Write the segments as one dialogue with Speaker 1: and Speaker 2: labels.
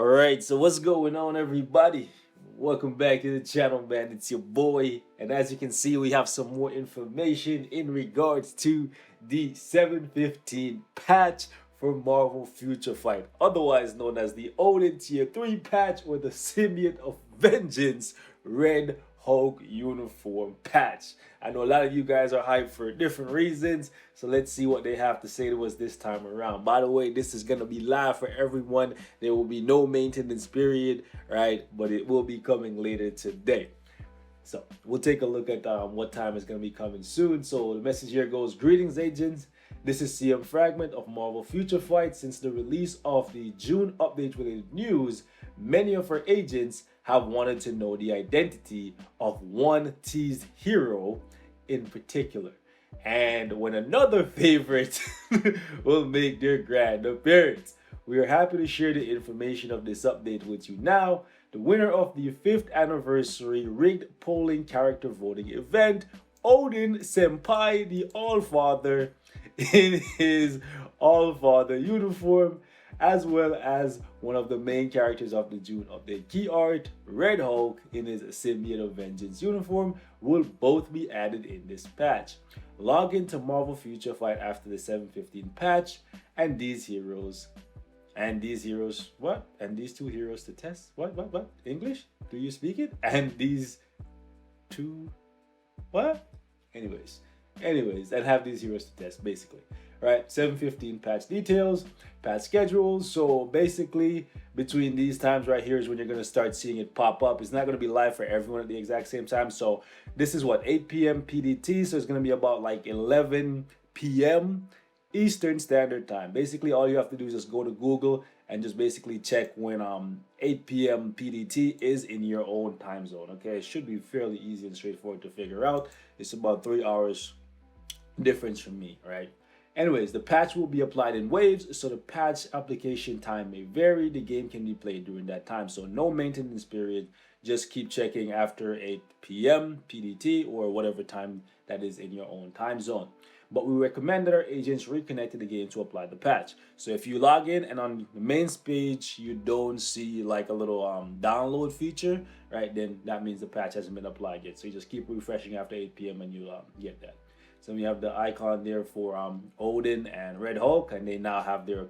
Speaker 1: Alright, so what's going on, everybody? Welcome back to the channel, man. It's your boy, and as you can see, we have some more information in regards to the 715 patch for Marvel Future Fight, otherwise known as the Odin Tier 3 patch or the Symbiote of Vengeance Red Hulk uniform patch. I know a lot of you guys are hyped for different reasons, so let's see what they have to say to us this time around. By the way, this is going to be live for everyone. There will be no maintenance period, right? But it will be coming later today. So we'll take a look at what time is going to be coming soon. So the message here goes, greetings agents. This is CM Fragment of Marvel Future Fight. Since the release of the June update related news, many of our agents have wanted to know the identity of one teased hero in particular, and when another favorite will make their grand appearance. We are happy to share the information of this update with you now. The winner of the 5th anniversary rigged polling character voting event, Odin Senpai, the All-Father, in his All-Father uniform, as well as one of the main characters of the June update key art, Red Hulk, in his Symbiote of Vengeance uniform, will both be added in this patch. Log into Marvel Future Fight after the 715 patch, and these heroes, what? And these two heroes to test? What? English? Do you speak it? And these two, what? Anyways, and have these heroes to test, basically. Right, 715 patch details, patch schedules. So basically, between these times right here is when you're going to start seeing it pop up. It's not going to be live for everyone at the exact same time. So this is what, 8 p.m. PDT. So it's going to be about like 11 p.m. Eastern Standard Time. Basically, all you have to do is just go to Google and just basically check when 8 p.m. PDT is in your own time zone. Okay, it should be fairly easy and straightforward to figure out. It's about 3 hours difference from me, right? Anyways, the patch will be applied in waves, so the patch application time may vary. The game can be played during that time, so no maintenance period. Just keep checking after 8 p.m. PDT or whatever time that is in your own time zone. But we recommend that our agents reconnect to the game to apply the patch. So if you log in and on the main page you don't see like a little download feature, right, then that means the patch hasn't been applied yet. So you just keep refreshing after 8 p.m. and you get that. So we have the icon there for Odin and Red Hulk, and they now have their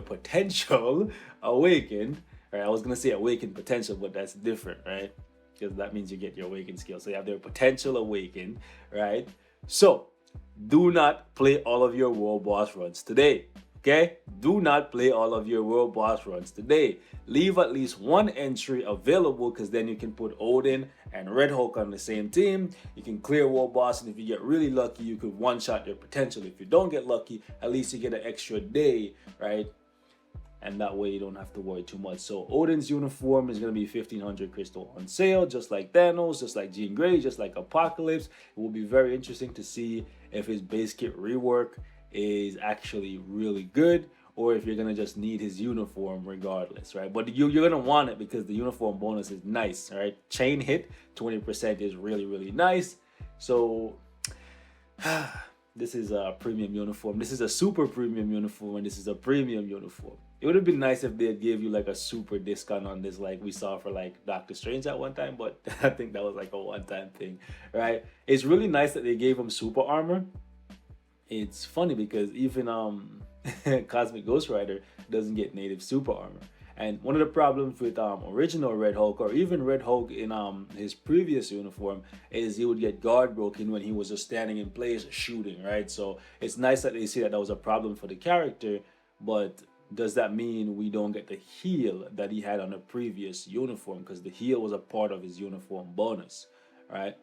Speaker 1: potential awakened. Right, I was gonna say awakened potential, but that's different, right? Because that means you get your awakened skill. So you have their potential awakened, right? So do not play all of your world boss runs today. Okay? Do not play all of your world boss runs today. Leave at least one entry available, because then you can put Odin and Red Hulk on the same team. You can clear world boss, and if you get really lucky, you could one-shot their potential. If you don't get lucky, at least you get an extra day, right? And that way you don't have to worry too much. So Odin's uniform is going to be 1500 crystal on sale, just like Thanos, just like Jean Grey, just like Apocalypse. It will be very interesting to see if his base kit rework is actually really good, or if you're gonna just need his uniform regardless, right? But you're gonna want it because the uniform bonus is nice, right? Chain hit 20% is really nice. So this is a premium uniform. This is a super premium uniform, and this is a premium uniform. It would have been nice if they gave you like a super discount on this, like we saw for like Doctor Strange at one time, but I think that was like a one-time thing, right? It's really nice that they gave him super armor. It's funny because even Cosmic Ghost Rider doesn't get native super armor. And one of the problems with original Red Hulk, or even Red Hulk in his previous uniform, is he would get guard broken when he was just standing in place shooting, right? So it's nice that they see that was a problem for the character, but does that mean we don't get the heal that he had on the previous uniform? Because the heal was a part of his uniform bonus, right?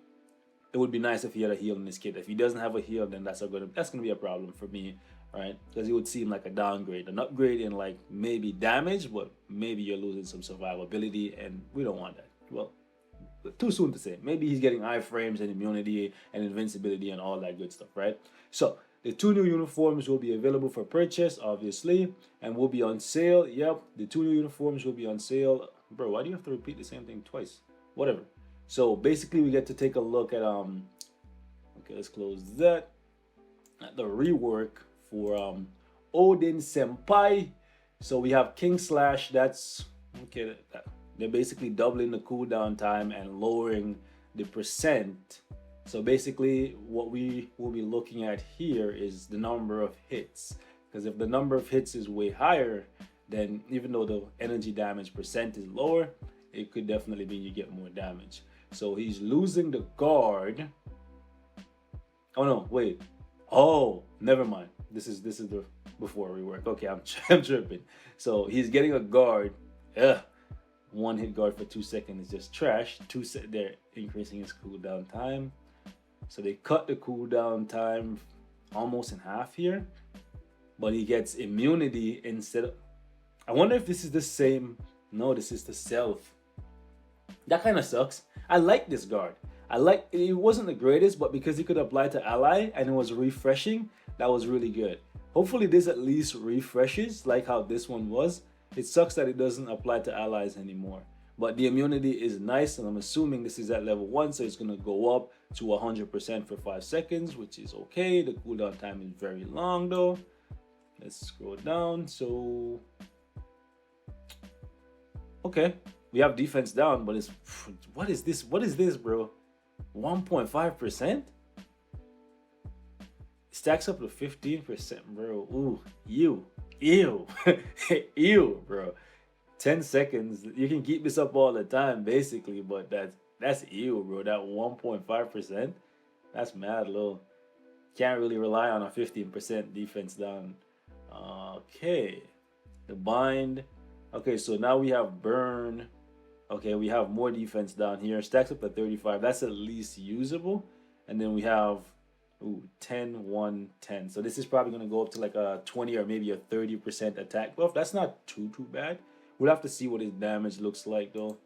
Speaker 1: It would be nice if he had a heal in his kit. If he doesn't have a heal, then that's gonna be a problem for me, right? Because it would seem like a downgrade, an upgrade in like maybe damage, but maybe you're losing some survivability, and we don't want that. Well, too soon to say. Maybe he's getting iframes and immunity and invincibility and all that good stuff, right? So the 2 new uniforms will be available for purchase, obviously, and will be on sale. Yep, the 2 new uniforms will be on sale. Bro, why do you have to repeat the same thing twice? Whatever. So basically we get to take a look at okay, let's close that, at the rework for Odin Senpai. So we have King Slash. That's okay. They're basically doubling the cooldown time and lowering the percent. So basically, what we will be looking at here is the number of hits. Because if the number of hits is way higher, then even though the energy damage percent is lower, it could definitely be you get more damage. So he's losing the guard. Oh no, wait. Oh, never mind. This is the before rework. Okay, I'm tripping. So he's getting a guard. Ugh. One hit guard for 2 seconds is just trash. They're increasing his cooldown time. So they cut the cooldown time almost in half here. But he gets immunity instead of... I wonder if this is the same... No, this is the self. That kind of sucks. I like this guard. It wasn't the greatest, but because he could apply to ally and it was refreshing, that was really good. Hopefully this at least refreshes like how this one was. It sucks that it doesn't apply to allies anymore. But the immunity is nice, and I'm assuming this is at level 1, so it's going to go up to 100% for 5 seconds, which is okay. The cooldown time is very long though. Let's scroll down. So, okay. We have defense down, but it's... What is this? What is this, bro? 1.5%? Stacks up to 15%, bro. Ooh, ew. Ew. Ew, bro. 10 seconds. You can keep this up all the time, basically, but that's ew, bro. That 1.5%, that's mad low. Can't really rely on a 15% defense down. Okay. The bind. Okay, so now we have burn. Okay, we have more defense down here. Stacks up to 35. That's at least usable. And then we have 10, 1, 10. So this is probably going to go up to like a 20 or maybe a 30% attack buff. That's not too bad. We'll have to see what his damage looks like though.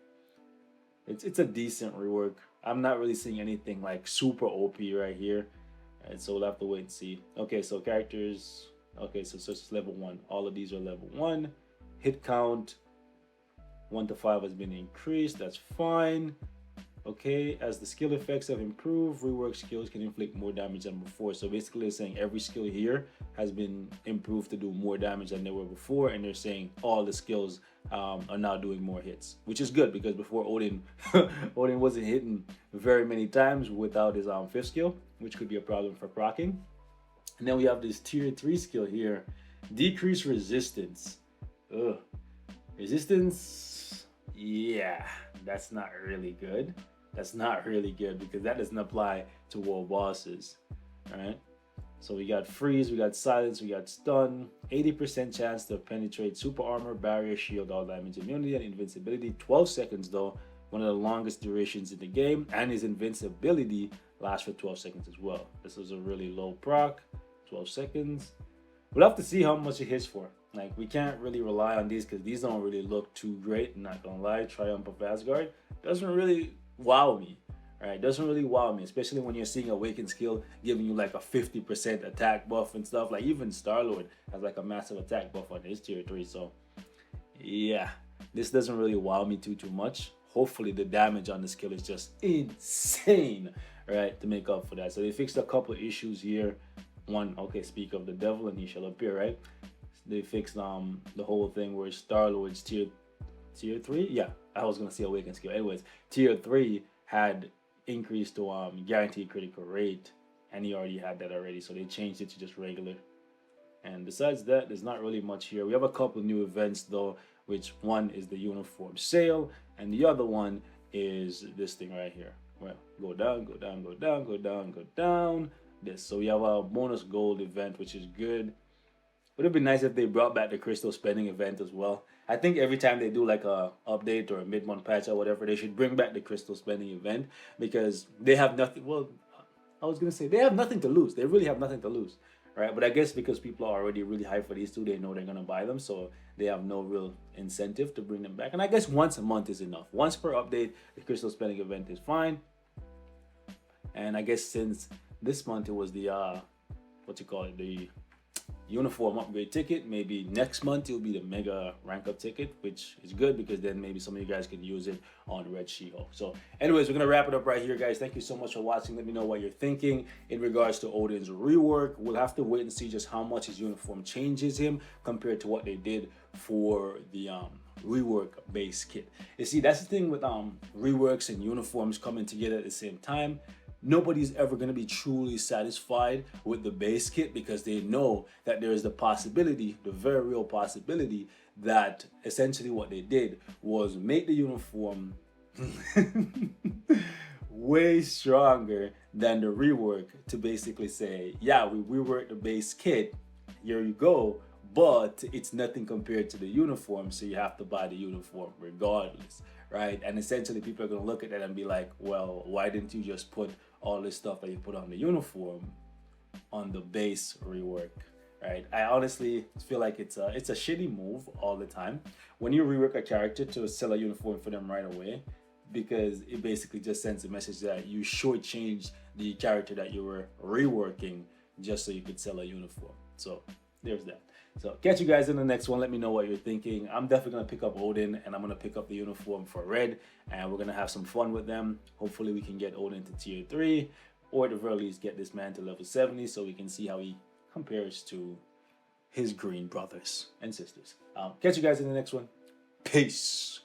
Speaker 1: It's a decent rework. I'm not really seeing anything like super OP right here. And so we'll have to wait and see. Okay, so characters. Okay, so it's level 1. All of these are level 1. Hit count 1 to 5 has been increased. That's fine. Okay, as the skill effects have improved, rework skills can inflict more damage than before. So basically they're saying every skill here has been improved to do more damage than they were before, and they're saying all the skills are now doing more hits, which is good because before Odin Odin wasn't hitting very many times without his 5th skill, which could be a problem for proccing. And then we have this tier 3 skill here, decrease resistance. Ugh. Resistance, yeah, that's not really good. That's not really good because that doesn't apply to world bosses. All right, so we got freeze, we got silence, we got stun, 80% chance to penetrate, super armor, barrier, shield, all damage, immunity, and invincibility. 12 seconds though, one of the longest durations in the game, and his invincibility lasts for 12 seconds as well. This is a really low proc, 12 seconds. We'll have to see how much it hits for. Like, we can't really rely on these because these don't really look too great. I'm not gonna lie. Triumph of Asgard doesn't really wow me, right? Doesn't really wow me, especially when you're seeing Awakened skill giving you like a 50% attack buff and stuff. Like even Star-Lord has like a massive attack buff on his tier 3. So yeah, this doesn't really wow me too much. Hopefully the damage on the skill is just insane, right, to make up for that. So they fixed a couple of issues here. One, okay, speak of the devil and he shall appear, right? They fixed the whole thing where Star-Lord's tier 3. Yeah, I was gonna say Awakened skill. Anyways, tier 3 had increased to guaranteed critical rate, and he already had that already. So they changed it to just regular. And besides that, there's not really much here. We have a couple new events though, which one is the uniform sale, and the other one is this thing right here. Well, go down, go down, go down, go down, go down. This. So we have a bonus gold event, which is good. Would it be nice if they brought back the crystal spending event as well? I think every time they do like a update or a mid-month patch or whatever, they should bring back the crystal spending event because they have nothing. Well, I was gonna say they have nothing to lose. They really have nothing to lose, right? But I guess because people are already really hyped for these two, they know they're gonna buy them, so they have no real incentive to bring them back. And I guess once a month is enough. Once per update, the crystal spending event is fine. And I guess since this month it was the the uniform upgrade ticket, maybe next month it'll be the mega rank up ticket, which is good because then maybe some of you guys can use it on Red She-Hulk. So anyways, we're gonna wrap it up right here, guys. Thank you so much for watching. Let me know what you're thinking in regards to Odin's rework. We'll have to wait and see just how much his uniform changes him compared to what they did for the rework base kit. You see, that's the thing with reworks and uniforms coming together at the same time. Nobody's ever going to be truly satisfied with the base kit, because they know that there is the possibility, the very real possibility, that essentially what they did was make the uniform way stronger than the rework, to basically say, yeah, we reworked the base kit, here you go, but it's nothing compared to the uniform, so you have to buy the uniform regardless, right? And essentially people are going to look at that and be like, well, why didn't you just put all this stuff that you put on the uniform on the base rework, right? I honestly feel like it's a shitty move all the time when you rework a character to sell a uniform for them right away, because it basically just sends a message that you shortchanged the character that you were reworking just so you could sell a uniform. So there's that. So catch you guys in the next one. Let me know what you're thinking. I'm definitely going to pick up Odin, and I'm going to pick up the uniform for Red, and we're going to have some fun with them. Hopefully we can get Odin to tier 3, or at the very least get this man to level 70 so we can see how he compares to his green brothers and sisters. Catch you guys in the next one. Peace.